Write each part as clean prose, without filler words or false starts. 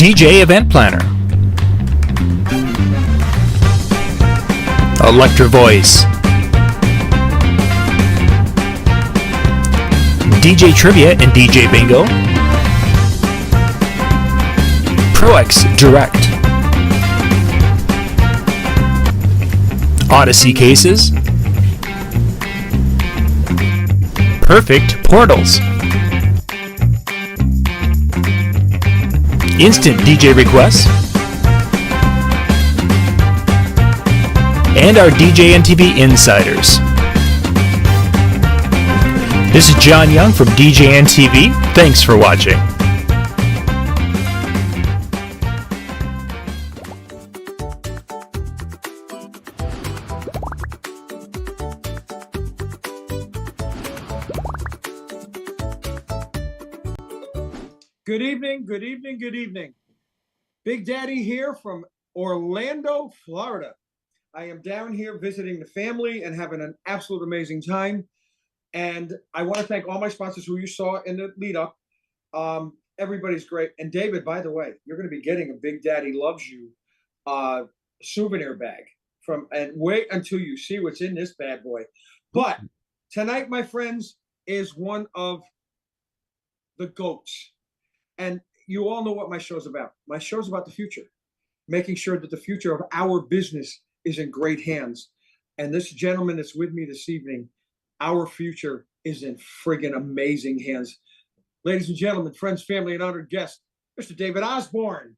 DJ Event Planner, Electra Voice, DJ Trivia and DJ Bingo, ProX Direct, Odyssey Cases, Perfect Portals, Instant DJ Requests, and our DJNTV Insiders. This is John Young from DJNTV. Thanks for watching. Good evening, good evening, good evening. Big Daddy here from Orlando, Florida. I am down here visiting the family and having an absolute amazing time. And I want to thank all my sponsors who you saw in the lead up. Everybody's great. And David, by the way, you're going to be getting a Big Daddy Loves You souvenir bag and wait until you see what's in this bad boy. But tonight, my friends, is one of the GOATs. And you all know what my show's about. My show's about the future, making sure that the future of our business is in great hands. And this gentleman that's with me this evening, our future is in friggin' amazing hands. Ladies and gentlemen, friends, family, and honored guest, Mr. David Osborne.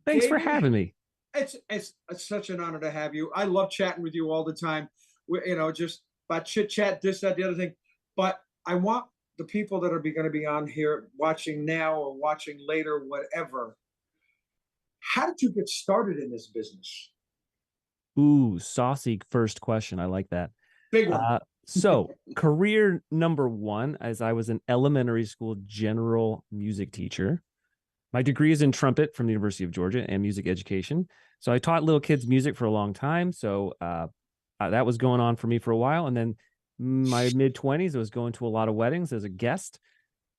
Thanks for having me. It's such an honor to have you. I love chatting with you all the time. Just about chit chat, this, that, the other thing. But I want the people that are going to be on here watching now or watching later, whatever. How did you get started in this business? Ooh, saucy first question. I like that. Big one. So career number one, as I was an elementary school general music teacher. My degree is in trumpet from the University of Georgia and music education. So I taught little kids music for a long time. So that was going on for me for a while. And then my mid-20s, I was going to a lot of weddings as a guest.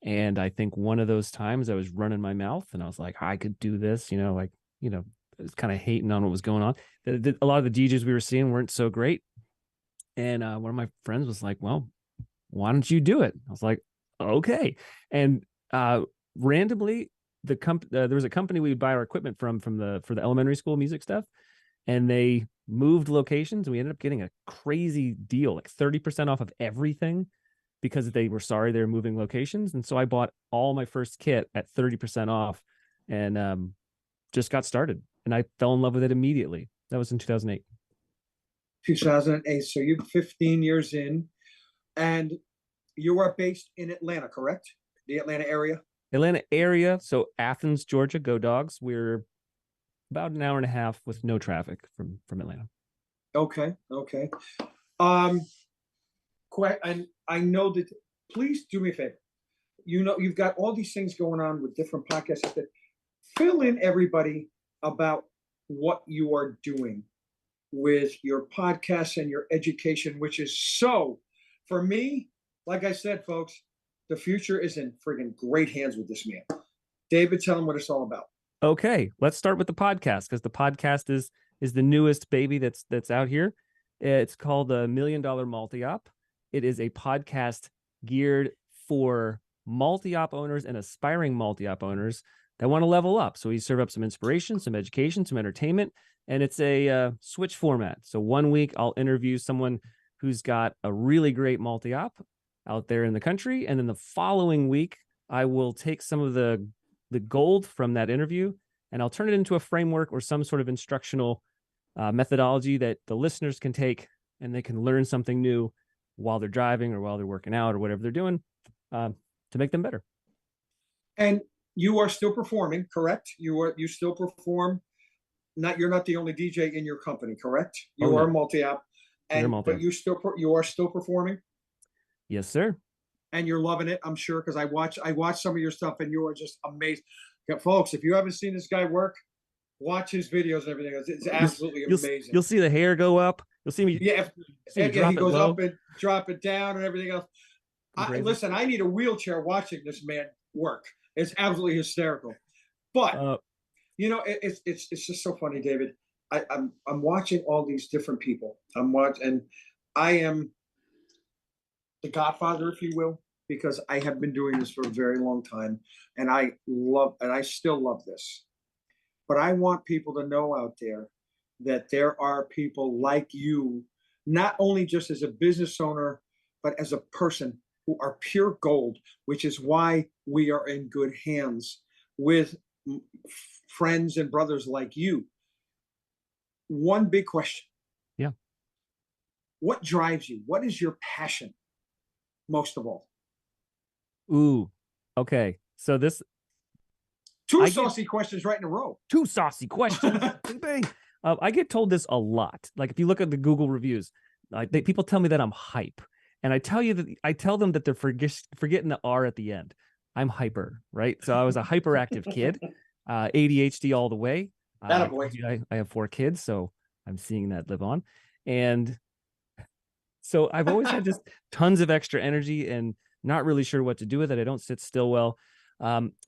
And I think one of those times I was running my mouth and I was like, I could do this, I was kind of hating on what was going on. A lot of the DJs we were seeing weren't so great. And one of my friends was like, well, why don't you do it? I was like, okay. And randomly, there was a company we would buy our equipment for the elementary school music stuff. And they moved locations, and we ended up getting a crazy deal, like 30% off of everything, because they were sorry they were moving locations. And so I bought all my first kit at 30% off and just got started. And I fell in love with it immediately. That was in 2008. 2008. So you're 15 years in, and you are based in Atlanta, correct? The Atlanta area? Atlanta area. So Athens, Georgia, go Dogs. We're about an hour and a half with no traffic from Atlanta. Okay. And I know that, please do me a favor. You've got all these things going on with different podcasts. Fill in everybody about what you are doing with your podcasts and your education, which is so, for me, like I said, folks, the future is in friggin' great hands with this man. David, tell him what it's all about. Okay, let's start with the podcast, because the podcast is the newest baby that's out here. It's called the $1 Million Multi-Op. It is a podcast geared for multi-op owners and aspiring multi-op owners that want to level up. So we serve up some inspiration, some education, some entertainment, and it's a switch format. So 1 week I'll interview someone who's got a really great multi-op out there in the country, and then the following week I will take some of the gold from that interview, and I'll turn it into a framework or some sort of instructional methodology that the listeners can take, and they can learn something new while they're driving or while they're working out or whatever they're doing to make them better. And you are still performing, correct? You still perform. You're not the only DJ in your company, correct? You are multi-op, but you are still performing. Yes, sir. And you're loving it, I'm sure, because I watch some of your stuff, and you are just amazed. Yeah, folks, if you haven't seen this guy work, watch his videos and everything. It's absolutely amazing. You'll see the hair go up. You'll see me. Yeah, he goes up and drop it down and everything else. Listen, I need a wheelchair watching this man work. It's absolutely hysterical. But Uh, it's just so funny, David. I'm watching all these different people. I'm watching, and I am the godfather, if you will, because I have been doing this for a very long time, and I still love this. But I want people to know out there that there are people like you, not only just as a business owner, but as a person, who are pure gold, which is why we are in good hands with friends and brothers like you. One big question. yeah. What drives you? What is your passion most of all? Ooh. Okay. So this Two I get saucy questions right in a row. two saucy questions. Bing, bing. I get told this a lot. Like if you look at the Google reviews, people tell me that I'm hype, and I tell them that they're forgetting the R at the end. I'm hyper, right? So I was a hyperactive kid, ADHD all the way. Attaboy. I have 4 kids, so I'm seeing that live on, and so I've always had just tons of extra energy and not really sure what to do with it. I don't sit still well.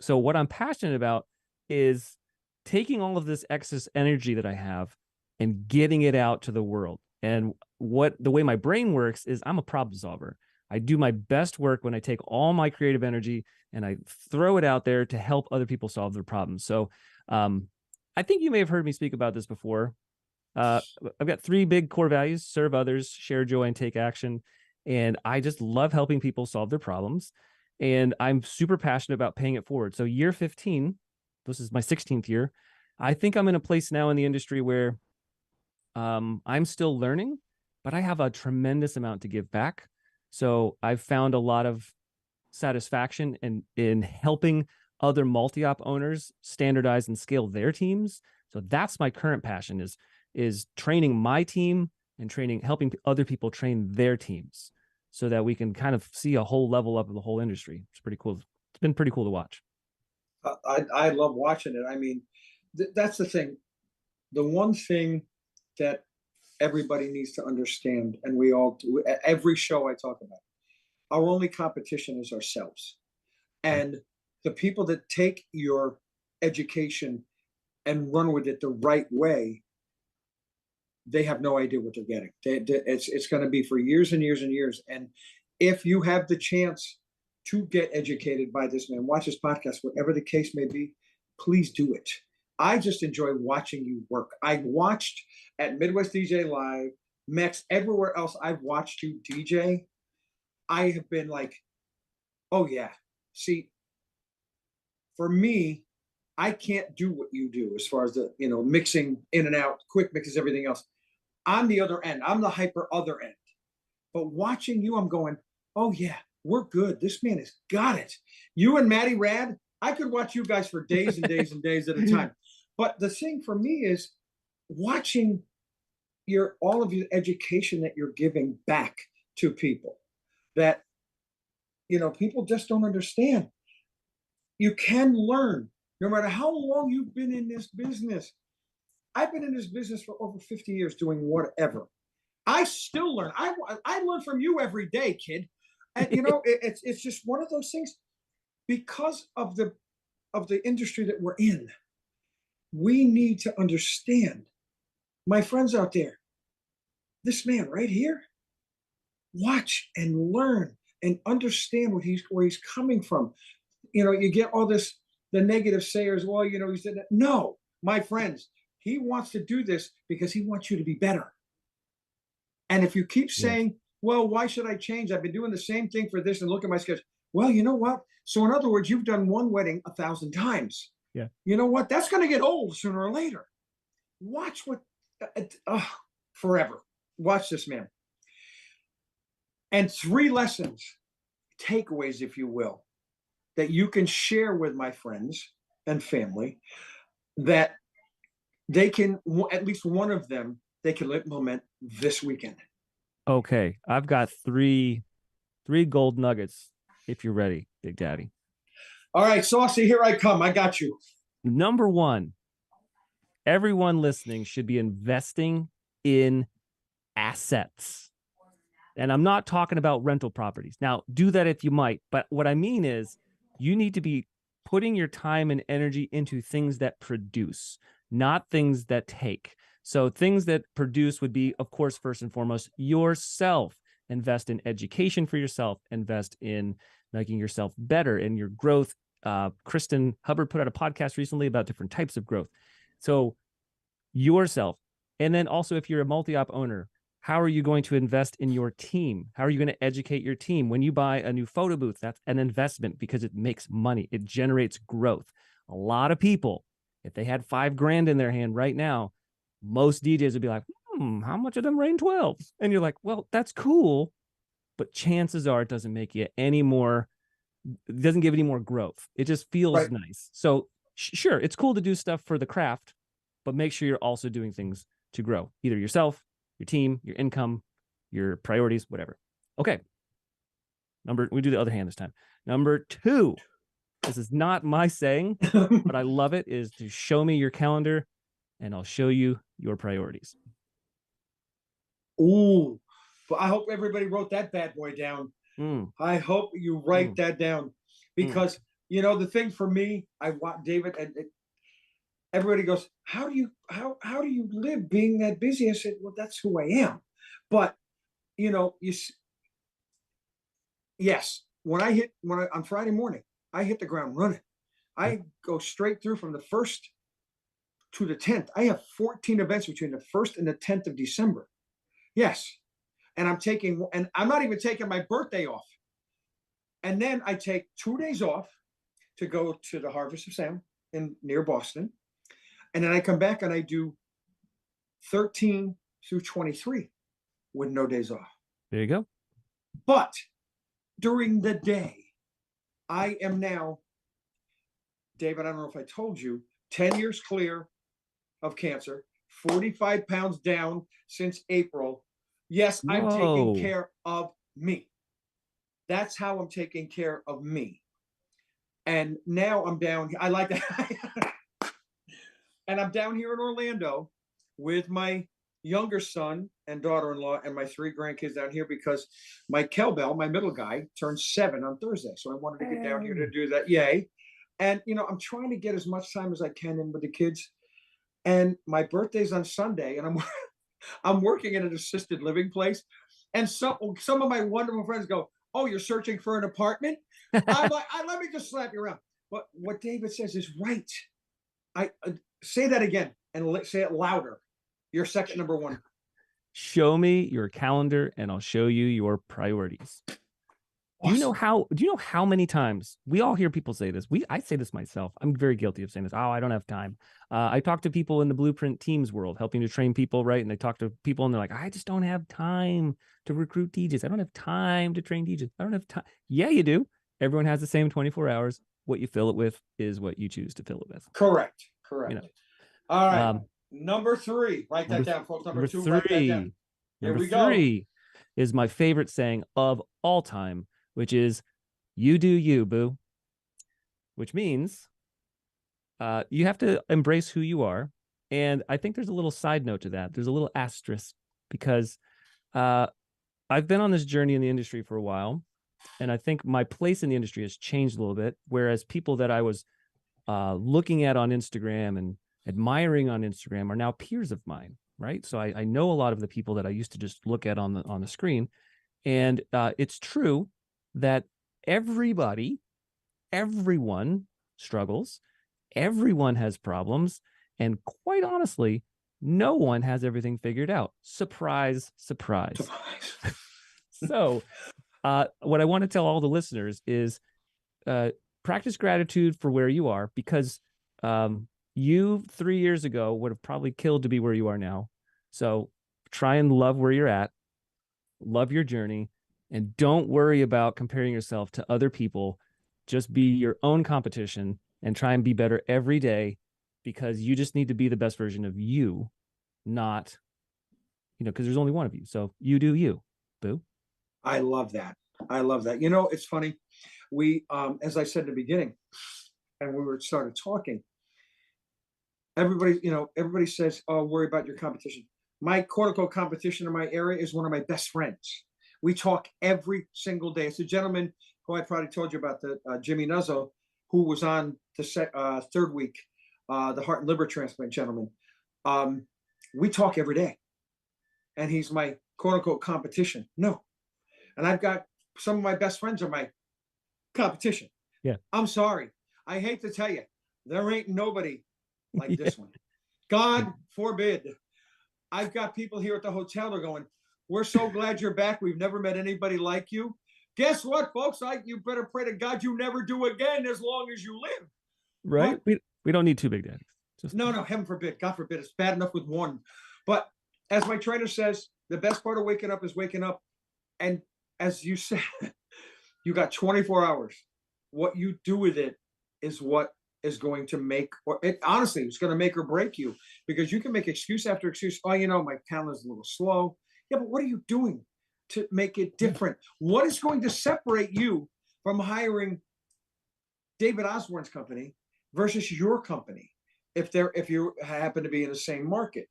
So what I'm passionate about is taking all of this excess energy that I have and getting it out to the world. And the way my brain works is I'm a problem solver. I do my best work when I take all my creative energy and I throw it out there to help other people solve their problems. So I think you may have heard me speak about this before. I've got 3 big core values: serve others, share joy, and take action. And I just love helping people solve their problems. And I'm super passionate about paying it forward. So year 15, this is my 16th year. I think I'm in a place now in the industry where I'm still learning, but I have a tremendous amount to give back. So I've found a lot of satisfaction in helping other multi-op owners standardize and scale their teams. So that's my current passion is training my team and helping other people train their teams so that we can kind of see a whole level up of the whole industry. It's pretty cool. It's been pretty cool to watch. I love watching it. I mean, that's the thing. The one thing that everybody needs to understand, and we all do, every show I talk about, our only competition is ourselves. And the people that take your education and run with it the right way, they have no idea what they're getting. It's going to be for years and years and years. And if you have the chance to get educated by this man, watch this podcast, whatever the case may be, please do it. I just enjoy watching you work. I watched at Midwest DJ Live, Max, everywhere else I've watched you DJ. I have been like, oh yeah. See, for me, I can't do what you do as far as the mixing in and out, quick mixes, everything else. I'm the other end. I'm the hyper other end. But watching you, I'm going, oh yeah, we're good. This man has got it. You and Matty Rad, I could watch you guys for days and days and days at a time. But the thing for me is watching all of your education that you're giving back to people that people just don't understand. You can learn no matter how long you've been in this business. I've been in this business for over 50 years doing whatever. I still learn. I learn from you every day, kid. And it's just one of those things. Because of the industry that we're in, we need to understand, my friends out there, this man right here, watch and learn and understand where he's coming from. You get all this, the negative sayers, well, he said that. No, my friends, he wants to do this because he wants you to be better. And if you keep saying, well, why should I change? I've been doing the same thing for this and look at my schedule. Well, you know what? So in other words, you've done one wedding 1,000 times. Yeah. You know what? That's going to get old sooner or later. Watch forever. Watch this man. And 3 lessons, takeaways, if you will, that you can share with my friends and family that they can, at least one of them, they can implement this weekend. Okay. I've got three gold nuggets if you're ready, Big Daddy. All right, Saucy, here I come. I got you. Number 1, everyone listening should be investing in assets. And I'm not talking about rental properties. Now, do that if you might. But what I mean is you need to be putting your time and energy into things that produce, not things that take. So things that produce would be, of course, first and foremost, yourself. Invest in education for yourself. Invest in making yourself better in your growth. Kristen Hubbard put out a podcast recently about different types of growth. So yourself. And then also, if you're a multi-op owner, how are you going to invest in your team? How are you going to educate your team? When you buy a new photo booth, that's an investment because it makes money. It generates growth. A lot of people, if they had $5,000 in their hand right now, most DJs would be like, how much of them rain 12s? And you're like, well, that's cool, but chances are it doesn't make you any more, it doesn't give any more growth. It just feels nice. So sure, it's cool to do stuff for the craft, but make sure you're also doing things to grow, either yourself, your team, your income, your priorities, whatever. Okay. We do the other hand this time. Number 2, this is not my saying, but I love it, is to show me your calendar and I'll show you your priorities. Ooh, but I hope everybody wrote that bad boy down. I hope you write that down, because you know, the thing for me, I want David, and everybody goes, how do you live being that busy? I said, well, that's who I am. But you know, yes, on Friday morning, I hit the ground running. I go straight through from the 1st to the 10th. I have 14 events between the 1st and the 10th of December. Yes. And I'm not even taking my birthday off. And then I take 2 days off to go to the Harvest of Sound near Boston. And then I come back and I do 13 through 23 with no days off. There you go. But during the day, I am now, David, I don't know if I told you, 10 years clear of cancer, 45 pounds down since April. Yes, I'm taking care of me. That's how I'm taking care of me. And now I'm down. I like that. And I'm down here in Orlando with my younger son and daughter-in-law and my 3 grandkids down here, because my Kelbell, my middle guy, turns 7 on Thursday. So I wanted to get down here to do that. Yay. And, you know, I'm trying to get as much time as I can in with the kids. And my birthday's on Sunday, and I'm working in an assisted living place. And some of my wonderful friends go, oh, you're searching for an apartment? I'm like, let me just slap you around. But what David says is right. I say that again and say it louder. Your second number 1. Show me your calendar and I'll show you your priorities. Awesome. Do you know how many times we all hear people say this? I say this myself. I'm very guilty of saying this. Oh, I don't have time. I talk to people in the Blueprint Teams world, helping to train people, right? And they talk to people and they're like, I just don't have time to recruit DJs. I don't have time to train DJs. I don't have time. Yeah, you do. Everyone has the same 24 hours. What you fill it with is what you choose to fill it with. Correct. You know. All right. Number 3. Write that down, folks. Number 2. Write that down. Number 3 is my favorite saying of all time, which is, you do you, boo. Which means you have to embrace who you are. And I think there's a little side note to that. There's a little asterisk, because I've been on this journey in the industry for a while. And I think my place in the industry has changed a little bit. Whereas people that I was looking at on Instagram and admiring on Instagram are now peers of mine, right? So I know a lot of the people that I used to just look at on the screen. And it's true that everyone struggles, everyone has problems, and quite honestly, no one has everything figured out. Surprise, surprise. So what I want to tell all the listeners is practice gratitude for where you are, because you 3 years ago would have probably killed to be where you are now. So try and love where you're at, love your journey, and don't worry about comparing yourself to other people. Just be your own competition and try and be better every day, because you just need to be the best version of you, not, because there's only one of you. So you do you, boo. I love that. I love that. You know, it's funny. We, as I said in the beginning, and we started talking, everybody says, oh, worry about your competition. My quote-unquote competition in my area is one of my best friends. We talk every single day. It's a gentleman who I probably told you about, Jimmy Nuzzo, who was on the third week, the heart and liver transplant gentleman. We talk every day, and he's my quote unquote competition. No, and I've got some of my best friends are my competition. Yeah, I'm sorry. I hate to tell you, there ain't nobody like this one. God forbid. I've got people here at the hotel. They're going, we're so glad you're back. We've never met anybody like you. Guess what, folks? You better pray to God you never do again as long as you live. Right? But we don't need two big daddies. No, heaven forbid. God forbid. It's bad enough with one. But as my trainer says, the best part of waking up is waking up. And as you said, you got 24 hours. What you do with it is what is going to make, honestly, it's going to make or break you, because you can make excuse after excuse. Oh, my calendar's a little slow. Yeah, but what are you doing to make it different? What is going to separate you from hiring David Osborne's company versus your company if you happen to be in the same market?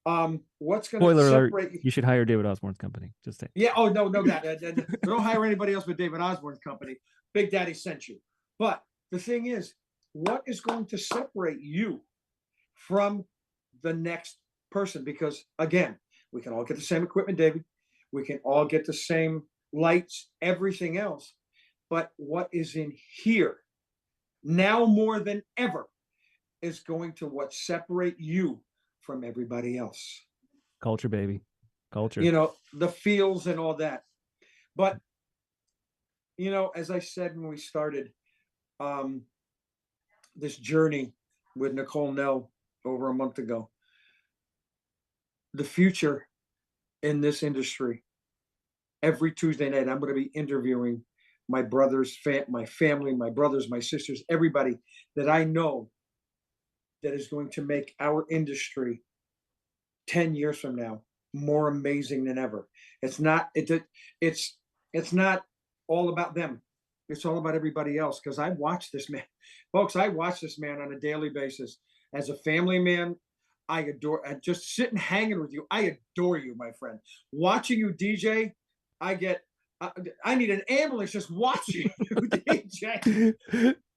What's going to separate you? You should hire David Osborne's company. Just say. Yeah. Oh, no, don't hire anybody else but David Osborne's company. Big Daddy sent you. But the thing is, what is going to separate you from the next person? Because again, we can all get the same equipment, David. We can all get the same lights, everything else. But what is in here now more than ever is going to what separate you from everybody else. Culture, baby. Culture. The feels and all that. But, as I said when we started, this journey with Nicole Nell over a month ago, the future in this industry, every Tuesday night, I'm going to be interviewing my brothers, my family, my brothers, my sisters, everybody that I know that is going to make our industry 10 years from now more amazing than ever. It's not all about them. It's all about everybody else. Because I watch this man, folks. I watch this man on a daily basis. As a family man, I adore. Just sitting hanging with you, I adore you, my friend. Watching you DJ, I need an ambulance just watching you DJ.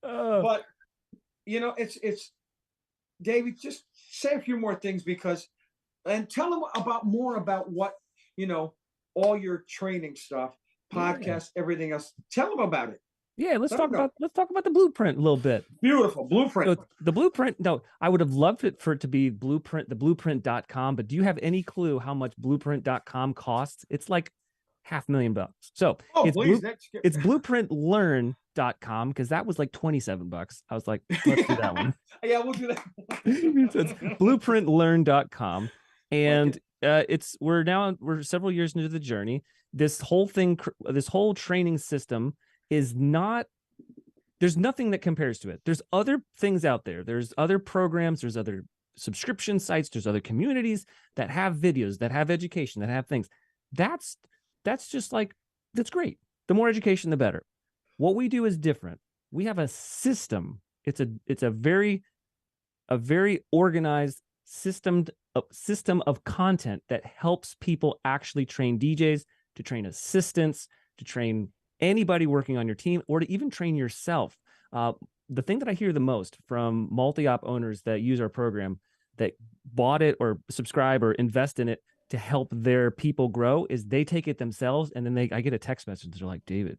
But it's David. Just say a few more things and tell them more about what all your training stuff. Podcast, everything else. Tell them about it. Yeah, let's talk about the blueprint a little bit. Beautiful blueprint. So the blueprint. No, I would have loved it for it to be blueprint, the blueprint.com. But do you have any clue how much blueprint.com costs? It's like $500,000. So it's blueprintlearn.com, because that was like $27. I was like, let's do that one. Yeah, we'll do that. So it's blueprintlearn.com. And we're several years into the journey. This whole training system is there's nothing that compares to it. There's other things out there. There's other programs, there's other subscription sites, there's other communities that have videos, that have education, that have things. That's just like, that's great. The more education, the better. What we do is different. We have a system. It's a very organized system of content that helps people actually train DJs, to train assistants, to train anybody working on your team, or to even train yourself. The thing that I hear the most from multi-op owners that use our program, that bought it or subscribe or invest in it to help their people grow, is they take it themselves, and then I get a text message. They're like, David,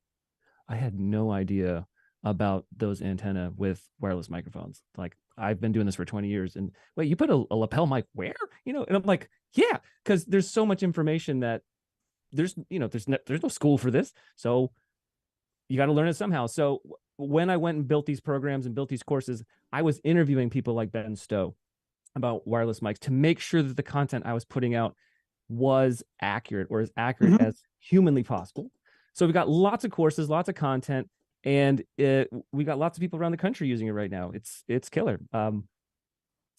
I had no idea about those antenna with wireless microphones. Like, I've been doing this for 20 years. And wait, you put a lapel mic where? And I'm like, yeah, because there's so much information that there's no school for this. So you got to learn it somehow. So when I went and built these programs and built these courses, I was interviewing people like Ben Stowe about wireless mics to make sure that the content I was putting out was accurate, or as accurate as humanly possible. So we got lots of courses, lots of content, and we got lots of people around the country using it right now. It's killer.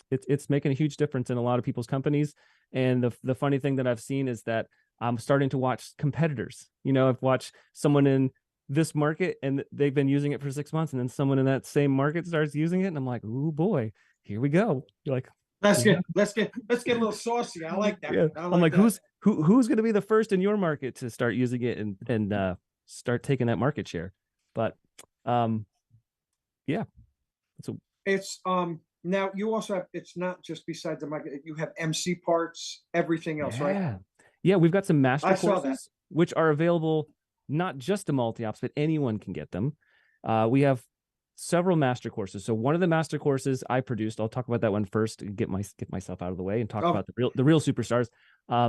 It's making a huge difference in a lot of people's companies. And the funny thing that I've seen is that I'm starting to watch competitors. I've watched someone in this market and they've been using it for 6 months, and then someone in that same market starts using it, and I'm like, oh boy, here we go. You're like, let's get a little saucy. I like that. Yeah. I'm like, who's going to be the first in your market to start using it and start taking that market share? But Yeah. It's now you also have, it's not just beside the mic, you have MC parts, everything else, right? Yeah. Yeah, we've got some master I saw that. courses, which are available not just to multi-ops, but anyone can get them. We have several master courses. So one of the master courses I produced, I'll talk about that one first and get myself out of the way and talk Oh. about the real superstars.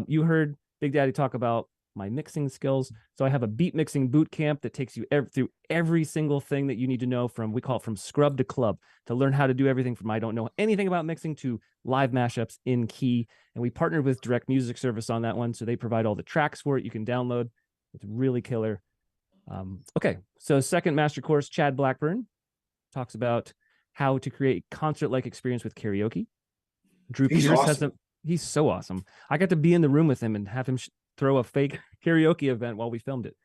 You heard Big Daddy talk about my mixing skills. So I have a beat mixing boot camp that takes you through every single thing that you need to know from, we call it from scrub to club, to learn how to do everything from I don't know anything about mixing to live mashups in key. And we partnered with Direct Music Service on that one. So they provide all the tracks for it. You can download. It's really killer. Okay. So second master course, Chad Blackburn talks about how to create concert-like experience with karaoke. Drew He's Pierce awesome. he's so awesome. I got to be in the room with him and have him throw a fake karaoke event while we filmed it.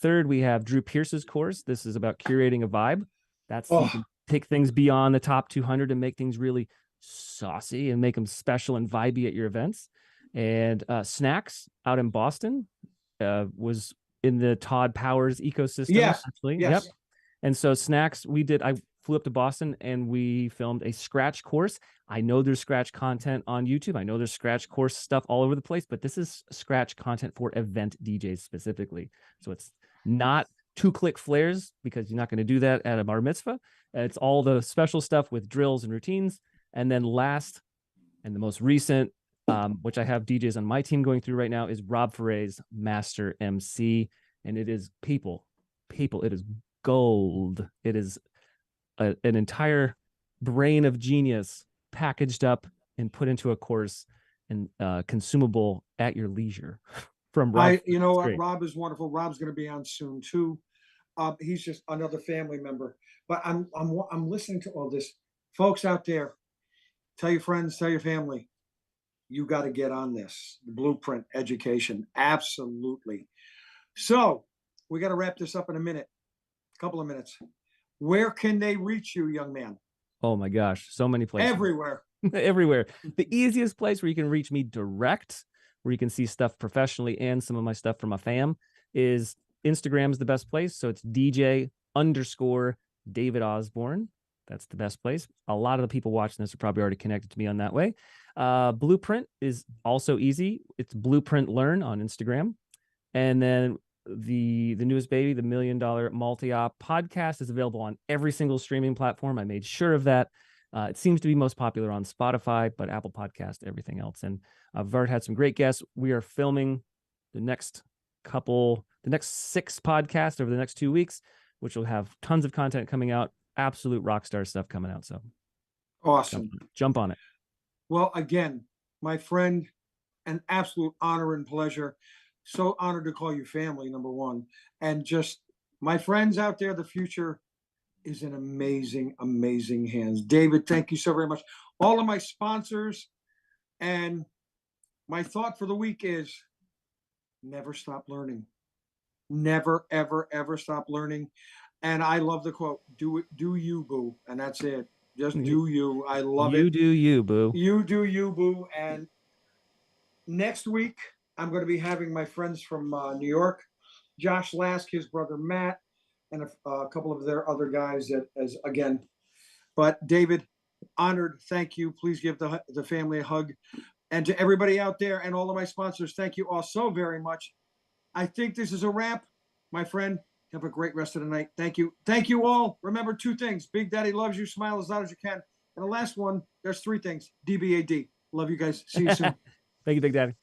Third, we have Drew Pierce's course. This is about curating a vibe. You can take things beyond the top 200 and make things really saucy and make them special and vibey at your events. And Snacks out in Boston was in the Todd Powers ecosystem. Yes. Actually. Yes. Yep. And so Snacks, I flew up to Boston and we filmed a scratch course. I know there's scratch content on YouTube. I know there's scratch course stuff all over the place, but this is scratch content for event DJs specifically. So it's not 2-click flares, because you're not going to do that at a bar mitzvah. It's all the special stuff with drills and routines. And then last and the most recent, which I have DJs on my team going through right now, is Rob Ferre's Master MC. And it is people, it is gold. It is an entire brain of genius packaged up and put into a course and consumable at your leisure. From Rob, you know what? Rob is wonderful. Rob's going to be on soon too. He's just another family member. But I'm listening to all this, folks out there. Tell your friends, tell your family. You got to get on this. The Blueprint education, absolutely. So we got to wrap this up in a couple of minutes. Where can they reach you, young man? Oh my gosh, so many places. Everywhere. Everywhere. The easiest place where you can reach me direct, where you can see stuff professionally and some of my stuff from my fam, is Instagram is the best place. So it's DJ_David Osborne. That's the best place. A lot of the people watching this are probably already connected to me on that way. Blueprint is also easy. It's Blueprint Learn on Instagram. And then the newest baby, the $1 Million Multi-Op podcast, is available on every single streaming platform. I made sure of that. It seems to be most popular on Spotify, but Apple Podcast, everything else. And I've already had some great guests. We are filming the next 6 podcasts over the next 2 weeks, which will have tons of content coming out. Absolute rock star stuff coming out. So awesome. Jump on it. Well, again, my friend, an absolute honor and pleasure. So honored to call you family, number one. And just my friends out there, the future is in amazing, amazing hands. David, thank you so very much. All of my sponsors, and my thought for the week is never stop learning. Never, ever, ever stop learning. And I love the quote, do you, boo. And that's it. Just do you. I love it. You do you, boo. You do you, boo. And next week, I'm going to be having my friends from New York, Josh Lask, his brother Matt, and a couple of their other guys as again. But David, honored. Thank you. Please give the family a hug. And to everybody out there and all of my sponsors, thank you all so very much. I think this is a wrap, my friend. Have a great rest of the night. Thank you. Thank you all. Remember 2 things. Big Daddy loves you. Smile as loud as you can. And the last one, there's 3 things. DBAD. Love you guys. See you soon. Thank you, Big Daddy.